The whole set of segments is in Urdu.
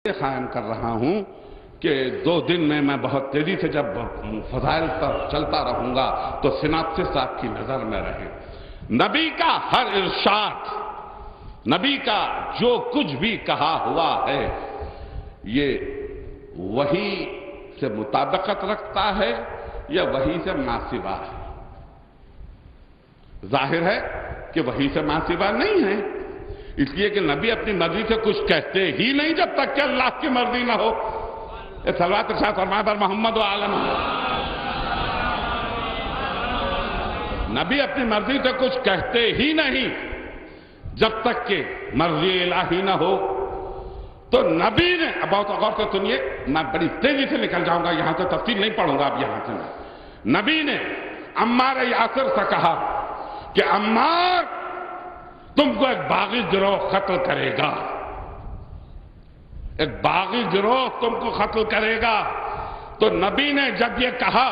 قائم کر رہا ہوں کہ 2 دن میں بہت تیزی سے جب فضائل پر چلتا رہوں گا تو سیناپسس آپ کی نظر میں رہے. نبی کا ہر ارشاد، نبی کا جو کچھ بھی کہا ہوا ہے یہ وحی سے مطابقت رکھتا ہے یا وحی سے ماسوا ہے؟ ظاہر ہے کہ وحی سے ماسوا نہیں ہے، اس لیے کہ نبی اپنی مرضی سے کچھ کہتے ہی نہیں جب تک کہ اللہ کی مرضی نہ ہو. صلوات ارشاد فرمائے پر محمد و عالم. نبی اپنی مرضی سے کچھ کہتے ہی نہیں جب تک کہ مرضی الہی نہ ہو. تو نبی نے، بہت غور سے سنیے، میں بڑی تیزی سے نکل جاؤں گا، یہاں سے تفصیل نہیں پڑھوں گا اب یہاں سے. نبی نے عمار یاسر سے کہا کہ عمار تم کو ایک باغی گروہ قتل کرے گا، ایک باغی گروہ تم کو قتل کرے گا. تو نبی نے جب یہ کہا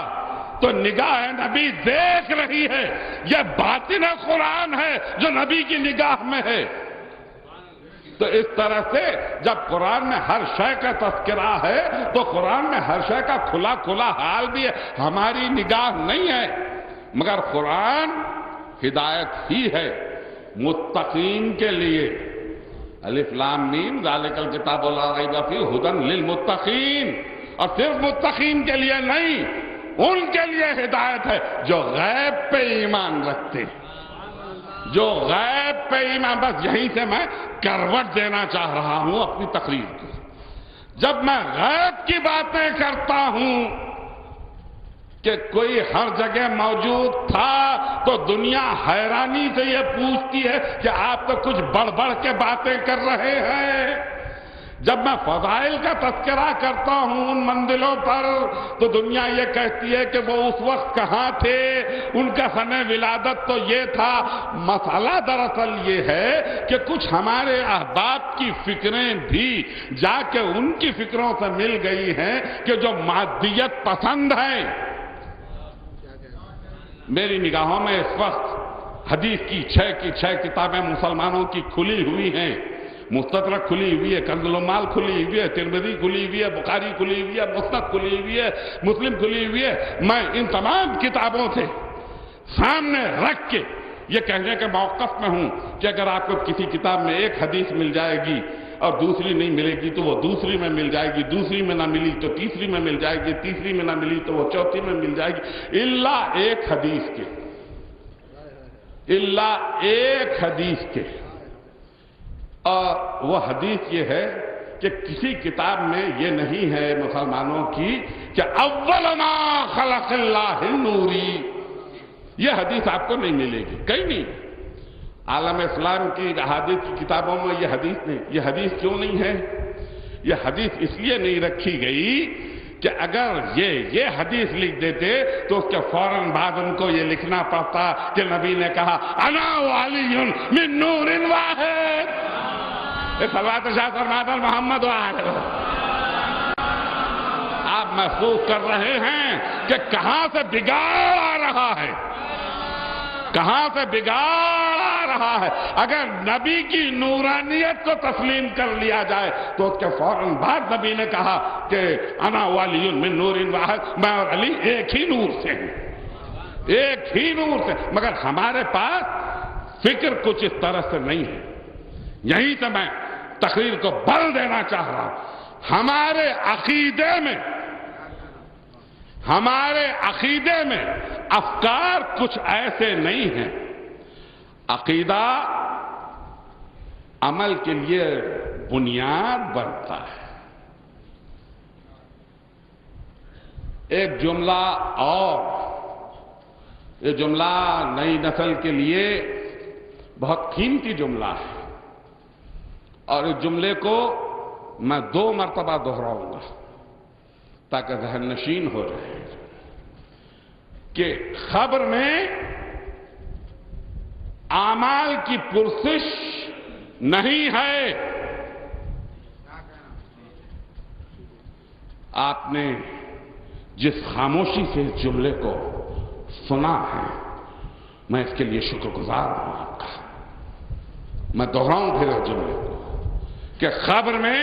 تو نگاہ نبی دیکھ رہی ہے، یہ باطن قرآن ہے جو نبی کی نگاہ میں ہے. تو اس طرح سے جب قرآن میں ہر شے کا تذکرہ ہے تو قرآن میں ہر شے کا کھلا کھلا حال بھی ہے. ہماری نگاہ نہیں ہے مگر قرآن ہدایت ہی ہے متقین کے لیے. الف لام میم ذالک الکتاب لا ریب فیہ ھدی للمتقین. اور صرف متقین کے لیے نہیں، ان کے لیے ہدایت ہے جو غیب پہ ایمان رکھتے، جو غیب پہ ایمان. بس یہیں سے میں کروٹ دینا چاہ رہا ہوں اپنی تقریر کی. جب میں غیب کی باتیں کرتا ہوں کہ کوئی ہر جگہ موجود تھا تو دنیا حیرانی سے یہ پوچھتی ہے کہ آپ تو کچھ بڑھ بڑھ کے باتیں کر رہے ہیں. جب میں فضائل کا تذکرہ کرتا ہوں ان منزلوں پر تو دنیا یہ کہتی ہے کہ وہ اس وقت کہاں تھے، ان کا سمے ولادت تو یہ تھا. مسئلہ دراصل یہ ہے کہ کچھ ہمارے احباب کی فکریں بھی جا کے ان کی فکروں سے مل گئی ہیں کہ جو مادیت پسند ہیں. میری نگاہوں میں اس وقت حدیث کی 6 کتابیں مسلمانوں کی کھلی ہوئی ہیں. مستدرک کھلی ہوئی ہے، کنز العمال کھلی ہوئی ہے، ترمذی کھلی ہوئی ہے، بخاری کھلی ہوئی ہے، مسند کھلی ہوئی ہے، مسلم کھلی ہوئی ہے. میں ان تمام کتابوں سے سامنے رکھ کے یہ کہنے کے موقف میں ہوں کہ اگر آپ کو کسی کتاب میں ایک حدیث مل جائے گی اور دوسری نہیں ملے گی تو وہ دوسری میں مل جائے گی، دوسری میں نہ ملی تو تیسری میں مل جائے گی، تیسری میں نہ ملی تو وہ چوتھی میں مل جائے گی، الا ایک حدیث کے، الا ایک حدیث کے. اور وہ حدیث یہ ہے کہ کسی کتاب میں یہ نہیں ہے مسلمانوں کی کہ اول ما خلق اللہ النوری. یہ حدیث آپ کو نہیں ملے گی کہیں نہیں. عالم اسلام کی احادیث کی کتابوں میں یہ حدیث نہیں. یہ حدیث کیوں نہیں ہے؟ یہ حدیث اس لیے نہیں رکھی گئی کہ اگر یہ حدیث لکھ دیتے تو اس کے فوراً بعد ان کو یہ لکھنا پڑتا کہ نبی نے کہا انا وعلی من نور واحد. صلوات ارشاد فرمائے پر محمد و عالم. آپ محسوس کر رہے ہیں کہ کہاں سے بگاڑ آ رہا ہے، کہاں سے بگاڑ آ رہا ہے. اگر نبی کی نورانیت کو تسلیم کر لیا جائے تو اس کے فوراً بعد نبی نے کہا کہ انا ولی من نور واحد، میں اور علی ایک ہی نور سے ہیں، ایک ہی نور سے. مگر ہمارے پاس فکر کچھ اس طرح سے نہیں ہے. یہیں سے میں تقریر کو بل دینا چاہ رہا ہوں. ہمارے عقیدے میں افکار کچھ ایسے نہیں ہیں. عقیدہ عمل کے لیے بنیاد بنتا ہے. ایک جملہ، اور یہ جملہ نئی نسل کے لیے بہت قیمتی جملہ ہے اور اس جملے کو میں 2 مرتبہ دہراؤں گا تاکہ ذہن نشین ہو جائے کہ خبر میں اعمال کی پرسش نہیں ہے. آپ نے جس خاموشی سے اس جملے کو سنا ہے میں اس کے لیے شکر گزار ہوں آپ کا. میں دہراؤں پھر اس جملے کو کہ خبر میں